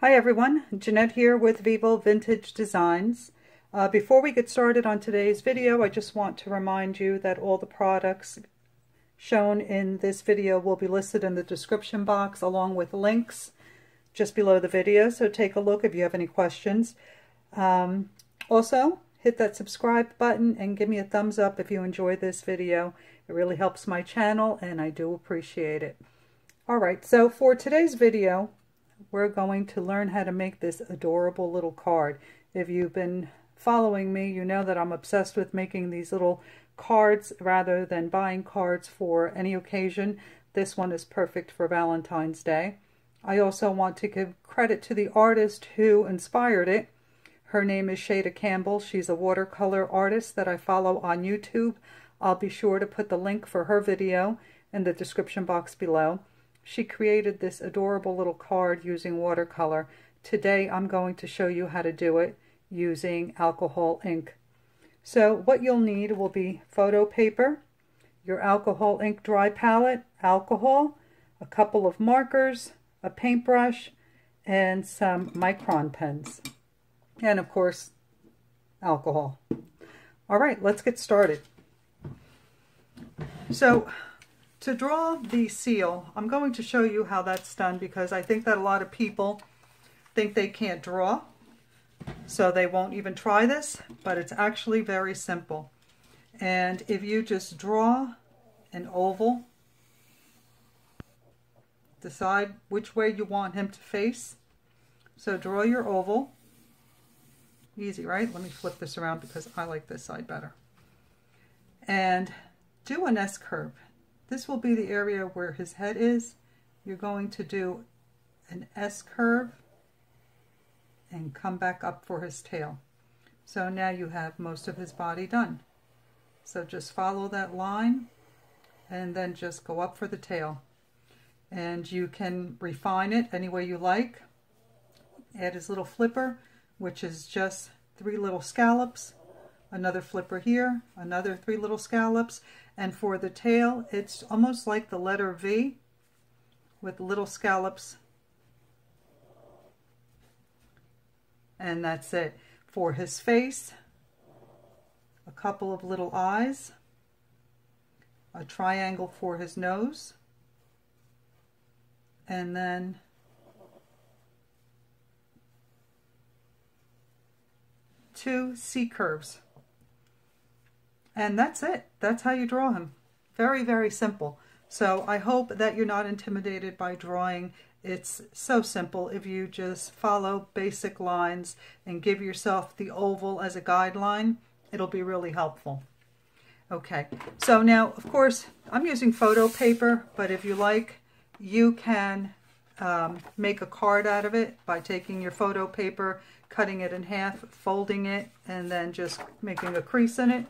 Hi everyone, Jeanette here with Vivo Vintage Designs. Before we get started on today's video, I just want to remind you that all the products shown in this video will be listed in the description box along with links just below the video, so take a look if you have any questions. Also, hit that subscribe button and give me a thumbs up if you enjoyed this video. It really helps my channel and I do appreciate it. Alright, so for today's video, we're going to learn how to make this adorable little card. If you've been following me, you know that I'm obsessed with making these little cards rather than buying cards for any occasion. This one is perfect for Valentine's Day. I also want to give credit to the artist who inspired it. Her name is Shada Campbell. She's a watercolor artist that I follow on YouTube. I'll be sure to put the link for her video in the description box below. She created this adorable little card using watercolor. Today I'm going to show you how to do it using alcohol ink. So what you'll need will be photo paper, your alcohol ink dry palette, alcohol, a couple of markers, a paintbrush, and some micron pens. And of course, alcohol. Alright, let's get started. So, to draw the seal, I'm going to show you how that's done because I think that a lot of people think they can't draw, so they won't even try this, but it's actually very simple. And if you just draw an oval, decide which way you want him to face. So draw your oval. Easy, right? Let me flip this around because I like this side better. And do an S-curve. This will be the area where his head is. You're going to do an S-curve and come back up for his tail. So now you have most of his body done. So just follow that line and then just go up for the tail. And you can refine it any way you like. Add his little flipper, which is just 3 little scallops. Another flipper here, another 3 little scallops. And for the tail, it's almost like the letter V with little scallops. And that's it. For his face, a couple of little eyes, a triangle for his nose, and then two C curves. And that's it. That's how you draw him. Very, very simple. So I hope that you're not intimidated by drawing. It's so simple if you just follow basic lines and give yourself the oval as a guideline. It'll be really helpful. Okay, so now, of course, I'm using photo paper, but if you like, you can make a card out of it by taking your photo paper, cutting it in half, folding it, and then just making a crease in it.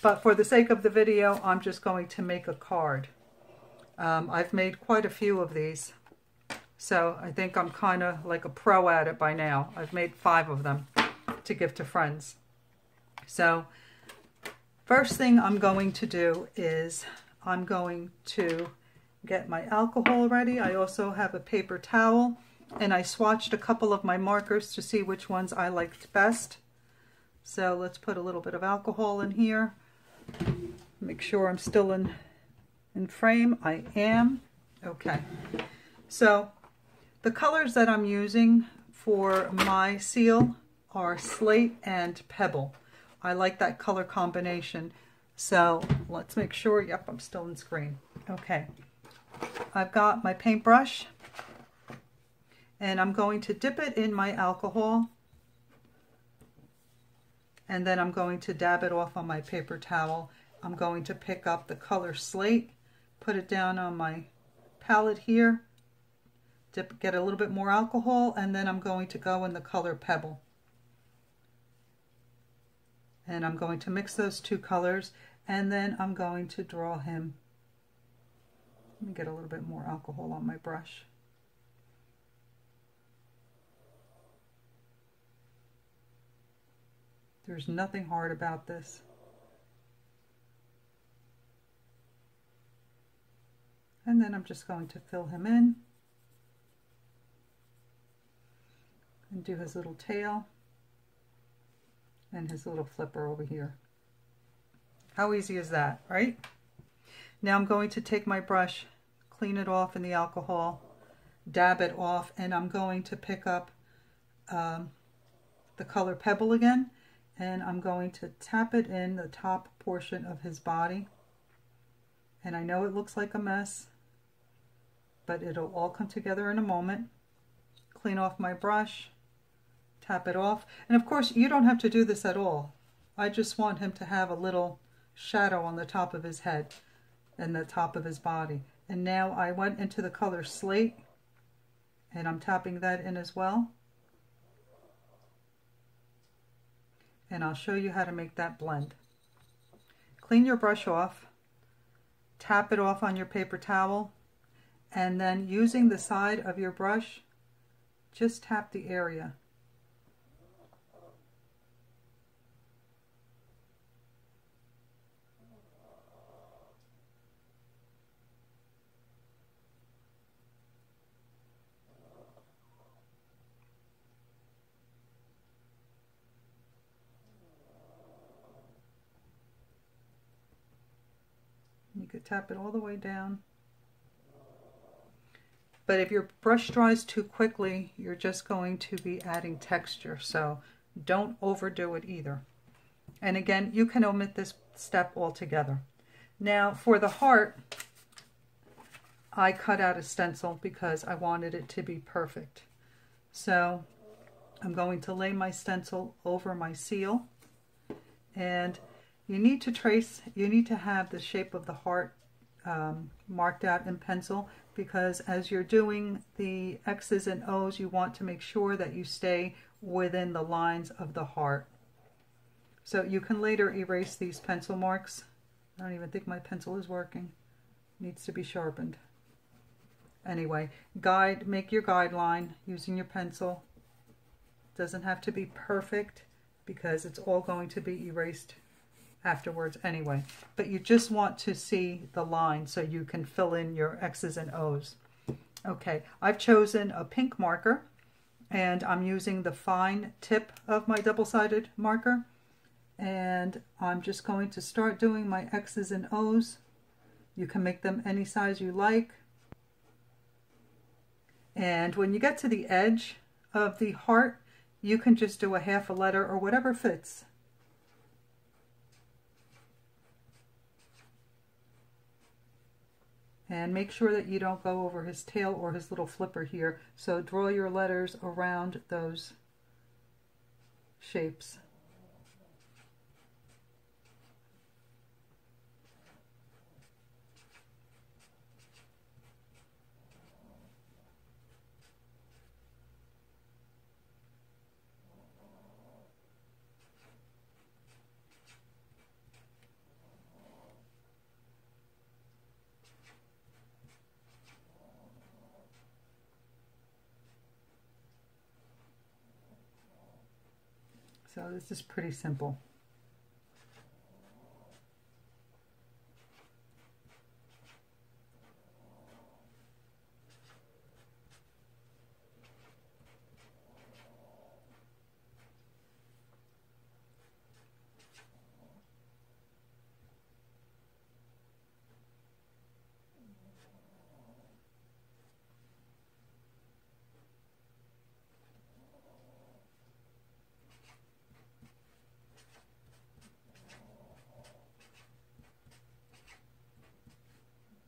But for the sake of the video, I'm just going to make a card. I've made quite a few of these, so I think I'm kind of like a pro at it by now. I've made 5 of them to give to friends. So first thing I'm going to do is I'm going to get my alcohol ready. I also have a paper towel, and I swatched a couple of my markers to see which ones I liked best. So let's put a little bit of alcohol in here. Make sure I'm still in frame. I am. Okay. So the colors that I'm using for my seal are slate and pebble. I like that color combination. So let's make sure, yep, I'm still in screen. Okay. I've got my paintbrush and I'm going to dip it in my alcohol. And then I'm going to dab it off on my paper towel. I'm going to pick up the color slate, put it down on my palette here, get a little bit more alcohol, and then I'm going to go in the color pebble. And I'm going to mix those 2 colors, and then I'm going to draw him. Let me get a little bit more alcohol on my brush. There's nothing hard about this. And then I'm just going to fill him in. and do his little tail and his little flipper over here. How easy is that, right? Now I'm going to take my brush, clean it off in the alcohol, dab it off, and I'm going to pick up the color Pebble again, and I'm going to tap it in the top portion of his body. And I know it looks like a mess, but it'll all come together in a moment. Clean off my brush, tap it off, and of course you don't have to do this at all. I just want him to have a little shadow on the top of his head and the top of his body. And now I went into the color Slate, and I'm tapping that in as well. And I'll show you how to make that blend. Clean your brush off, tap it off on your paper towel, and then using the side of your brush, just tap the area. You could tap it all the way down. But if your brush dries too quickly, you're just going to be adding texture. So don't overdo it either. And again, you can omit this step altogether. Now for the heart, I cut out a stencil because I wanted it to be perfect. So I'm going to lay my stencil over my seal, and you need to have the shape of the heart marked out in pencil, because as you're doing the X's and O's, you want to make sure that you stay within the lines of the heart. So you can later erase these pencil marks. I don't even think my pencil is working. It needs to be sharpened. Anyway, make your guideline using your pencil. Doesn't have to be perfect because it's all going to be erased afterwards anyway, but you just want to see the line so you can fill in your X's and O's. Okay, I've chosen a pink marker, and I'm using the fine tip of my double-sided marker, and I'm just going to start doing my X's and O's. You can make them any size you like, and when you get to the edge of the heart, you can just do a half a letter or whatever fits. And make sure that you don't go over his tail or his little flipper here. So draw your letters around those shapes. So this is pretty simple.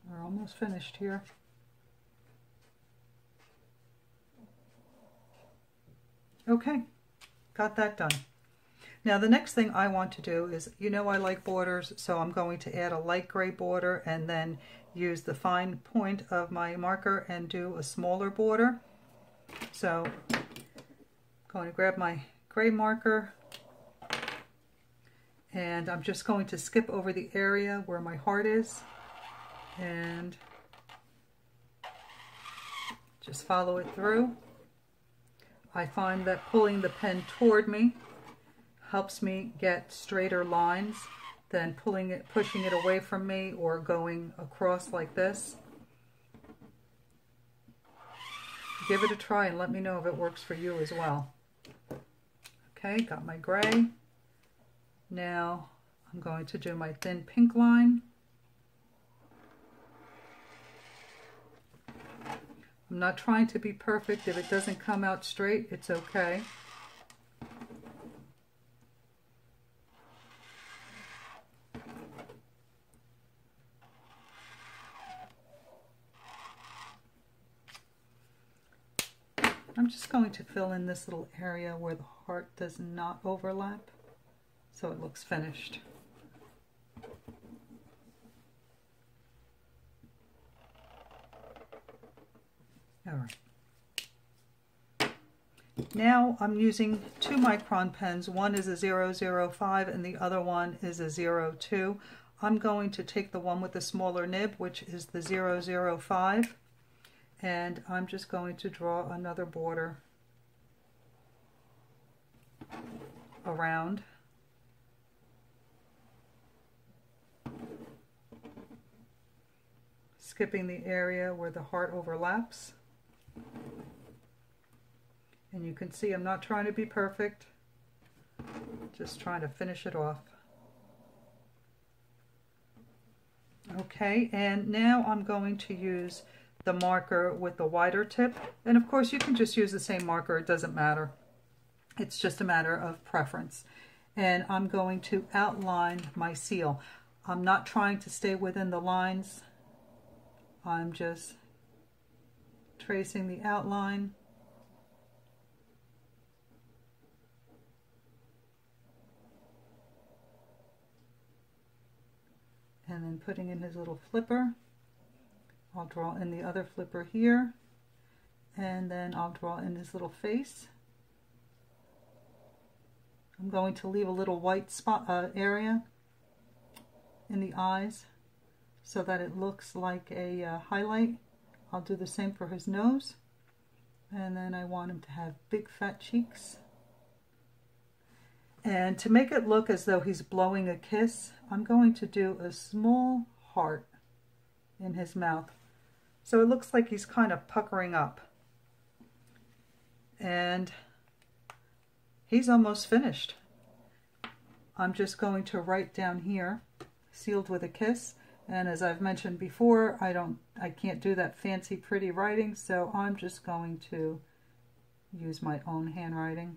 We're almost finished here. Okay, got that done. Now the next thing I want to do is, you know I like borders, so I'm going to add a light gray border and then use the fine point of my marker and do a smaller border. So I'm going to grab my gray marker, and I'm just going to skip over the area where my heart is and just follow it through. I find that pulling the pen toward me helps me get straighter lines than pushing it away from me or going across like this. Give it a try and let me know if it works for you as well. Okay, got my gray. Now I'm going to do my thin pink line. I'm not trying to be perfect. If it doesn't come out straight, it's okay. I'm just going to fill in this little area where the heart does not overlap, so it looks finished. All right. Now I'm using 2 micron pens. One is a 005 and the other one is a 02. I'm going to take the one with the smaller nib, which is the 005, and I'm just going to draw another border around. Skipping the area where the heart overlaps. And you can see I'm not trying to be perfect, just trying to finish it off. Okay, and now I'm going to use the marker with the wider tip. And of course you can just use the same marker, it doesn't matter. It's just a matter of preference. And I'm going to outline my seal. I'm not trying to stay within the lines. I'm just tracing the outline. And then putting in his little flipper. I'll draw in the other flipper here. And then I'll draw in his little face. I'm going to leave a little white spot area in the eyes so that it looks like a highlight. I'll do the same for his nose. And then I want him to have big fat cheeks. And to make it look as though he's blowing a kiss, I'm going to do a small heart in his mouth. So it looks like he's kind of puckering up. And he's almost finished. I'm just going to write down here, sealed with a kiss. And as I've mentioned before, I can't do that fancy pretty writing, so I'm just going to use my own handwriting.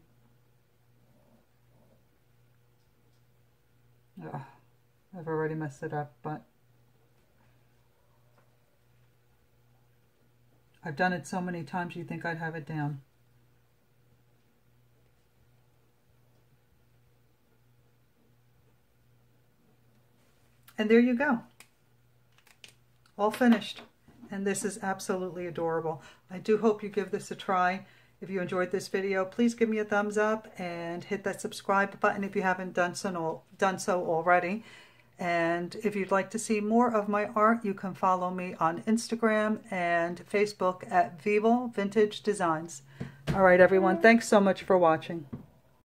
Ugh, I've already messed it up, but I've done it so many times you'd think I'd have it down. And there you go. All finished. And this is absolutely adorable. I do hope you give this a try. If you enjoyed this video, please give me a thumbs up and hit that subscribe button if you haven't done so already. And if you'd like to see more of my art, you can follow me on Instagram and Facebook at Vival Vintage Designs. All right, everyone, thanks so much for watching.